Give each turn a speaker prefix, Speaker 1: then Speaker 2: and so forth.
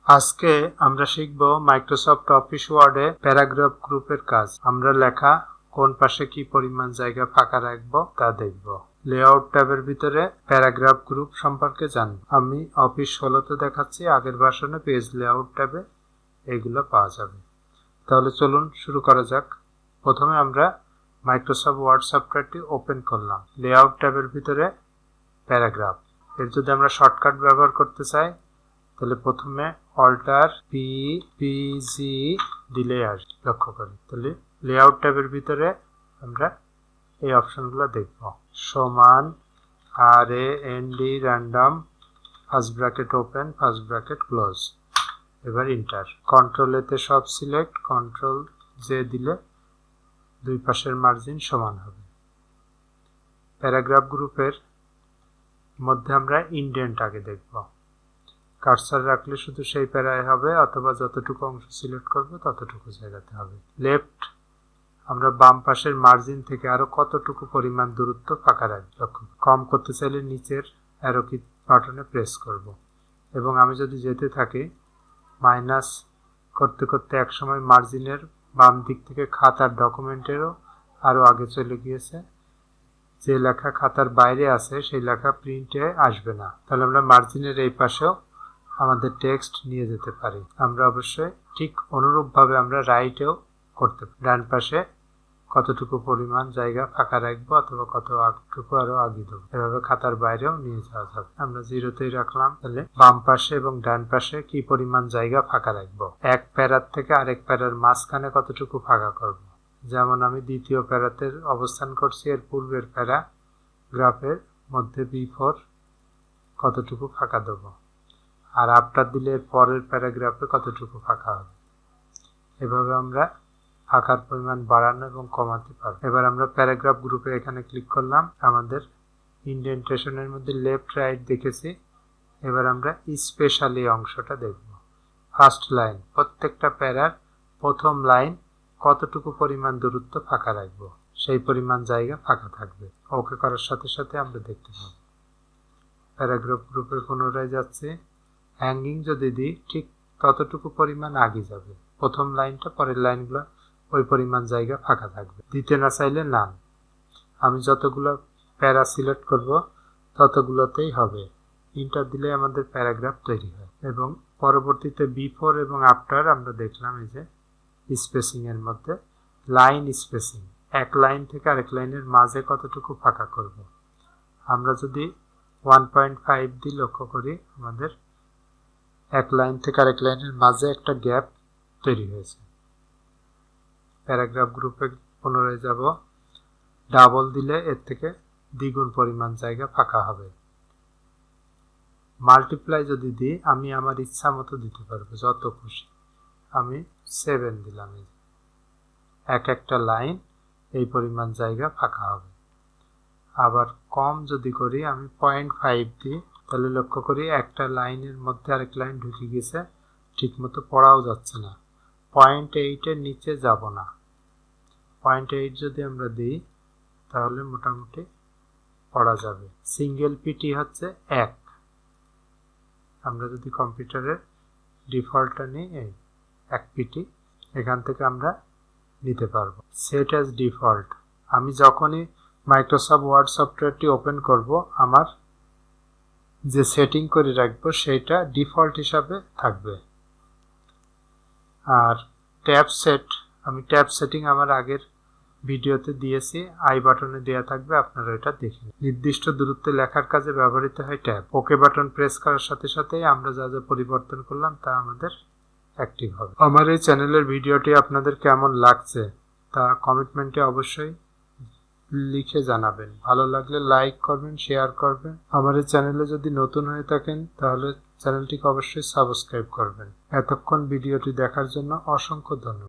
Speaker 1: আজকে আমরা শিখব মাইক্রোসফট অফিস ওয়ার্ডে প্যারাগ্রাফ গ্রুপের কাজ। আমরা লেখা কোন পাশে কি পরিমাণ জায়গা ফাঁকা রাখবো তা দেখব। লেআউট ট্যাবের ভিতরে প্যারাগ্রাফ গ্রুপ সম্পর্কে জানব। আমি অফিস 16তে দেখাচ্ছি, আগের ভার্সনে পেজ লেআউট ট্যাবে এগুলো পাওয়া যাবে। তাহলে চলুন শুরু করা যাক। প্রথমে আমরা মাইক্রোসফট ওয়ার্ড সফটওয়্যারটি ওপেন করলাম। লেআউট ট্যাবের ভিতরে প্যারাগ্রাফ, এর যদি আমরা শর্টকাট ব্যবহার করতে চাই তাহলে প্রথমে অল্টার পিজি দিলে আসবে। লক্ষ্য করি তাহলে লেআউট ট্যাবের ভিতরে আমরা এই অপশনগুলো দেখব। সমান RAND random first bracket open first bracket close. এবার ইন্টার। কন্ট্রোল এতে সব সিলেক্ট, কন্ট্রোল জে দিলে দুই পাশের মার্জিন সমান হবে। প্যারাগ্রাফ গ্রুপের মধ্যে আমরা ইনডেন্ট আগে দেখব। কার্সার রাখলে শুধু সেই প্যারায় হবে, অথবা যতটুকু অংশ সিলেক্ট করব ততটুকু জায়গাতে হবে। লেফট, আমরা বাম পাশের মার্জিন থেকে আরো কতটুকু পরিমাণ দূরত্ব ফাঁকা রাখবো। কম করতে চাইলে নিচের অ্যারো কি বাটনে প্রেস করব, এবং আমি যদি যেতে থাকি মাইনাস করতে করতে একসময় মার্জিনের বাম দিক থেকে খাতার ডকুমেন্টেরও আরো আগে চলে গিয়েছে। যে লেখা খাতার বাইরে আছে সেই লেখা প্রিন্টে আসবে না, তাহলে আমরা মার্জিনের এই পাশেও আমাদের টেক্সট নিয়ে যেতে পারি। আমরা অবশ্যই ঠিক অনুরূপভাবে আমরা রাইটেও করতে পারি। ডান পাশে কতটুকু পরিমাণ জায়গা ফাঁকা রাখবো, অথবা কতটুকু আরো আগে দেবো, এভাবে খাতার বাইরেও নিয়ে যাওয়া যাবে। আমরা 0তেই রাখলাম। তাহলে বাম পাশে এবং ডান পাশে কি পরিমাণ জায়গা ফাঁকা রাখবো, এক প্যারার থেকে আরেক প্যারার মাঝখানে কতটুকু ফাঁকা করব। যেমন আমি দ্বিতীয় প্যারাতে অবস্থান করছি, এর পূর্বের প্যারাগ্রাফের মধ্যে B4 কতটুকু ফাঁকা দেবো, আর আফটার দিলে এর পরের প্যারাগ্রাফে কতটুকু ফাঁকা হবে। এভাবে আমরা ফাঁকার পরিমাণ বাড়ানো এবং কমাতে পারবো। এবার আমরা প্যারাগ্রাফ গ্রুপে এখানে ক্লিক করলাম। আমাদের ইন্ডেন্টেশনের মধ্যে লেফট রাইট দেখেছি। এবার আমরা স্পেশালি অংশটা দেখব। ফার্স্ট লাইন, প্রত্যেকটা প্যারার প্রথম লাইন কতটুকু পরিমাণ দূরত্ব ফাঁকা রাখবো, সেই পরিমাণ জায়গা ফাঁকা থাকবে। ওকে করার সাথে সাথে আমরা দেখতে পাবো। প্যারাগ্রাফ গ্রুপে পুনরায় যাচ্ছে। হ্যাঙ্গিং যদি দিই ঠিক ততটুকু পরিমাণ আগে যাবে, প্রথম লাইনটা পরের লাইনগুলো ওই পরিমাণ জায়গা ফাঁকা থাকবে। দিতে না চাইলে নান। আমি যতগুলো প্যারা সিলেক্ট করব ততগুলোতেই হবে। ইন্টার দিলে আমাদের প্যারাগ্রাফ তৈরি হয়। এবং পরবর্তীতে B4 এবং আফটার আমরা দেখলাম এই যে স্পেসিং এর মধ্যে লাইন স্পেসিং, এক লাইন থেকে আরেক লাইনের মাঝে কতটুকু ফাঁকা করব। আমরা যদি 1.5 দিয়ে লক্ষ্য করি, আমাদের এক লাইন থেকে আরেক লাইনের মাঝে একটা গ্যাপ তৈরি হয়েছে। প্যারাগ্রাফ গ্রুপে পুনরায় যাব। ডাবল দিলে এর থেকে দ্বিগুণ পরিমাণ জায়গা ফাঁকা হবে। মাল্টিপ্লাই যদি দিই, আমি আমার ইচ্ছা মতো দিতে পারবো, যত খুশি। আমি 7 দিলাম। এক একটা লাইন এই পরিমাণ জায়গা ফাঁকা হবে। আবার কম যদি করি, আমি 0.5 দিই, তাহলে লক্ষ্য করি একটা লাইনের মধ্যে আরেক লাইন ঢুকে গেছে, ঠিক মতো পড়াও যাচ্ছে না। 0.8 এর নিচে যাব না। 0.8 যদি আমরা দিই তাহলে মোটামুটি পড়া যাবে। সিঙ্গেল পিটি হচ্ছে 1। আমরা যদি কম্পিউটারের ডিফল্টটা নিই, এই 1 পিটি এখান থেকে আমরা নিতে পারবো। সেট অ্যাজ ডিফল্ট, আমি যখনই মাইক্রোসফট ওয়ার্ড সফটওয়্যারটি ওপেন করব, আমার যে সেটিং করে রাখবো সেটা ডিফল্ট হিসাবে থাকবে। আর ট্যাব সেট, আমি ট্যাব সেটিং আমার আগের ভিডিওতে দিয়েছি, আই বাটনে দেওয়া থাকবে, আপনারা এটা দেখুন। নির্দিষ্ট দূরত্বে লেখার কাজে ব্যবহৃত হয় ট্যাব। ওকে বাটন প্রেস করার সাথে সাথেই আমরা যা যা পরিবর্তন করলাম তা আমাদের অ্যাক্টিভ হবে। আমার এই চ্যানেলের ভিডিওটি আপনাদের কেমন লাগছে তা কমেন্টে অবশ্যই লিখে জানাবেন। ভালো লাগলে লাইক করবেন, শেয়ার করবেন। আমার এই চ্যানেলে যদি নতুন হয়ে থাকেন তাহলে চ্যানেলটিকে অবশ্যই সাবস্ক্রাইব করবেন। এতক্ষণ ভিডিওটি দেখার জন্য অসংখ্য ধন্যবাদ।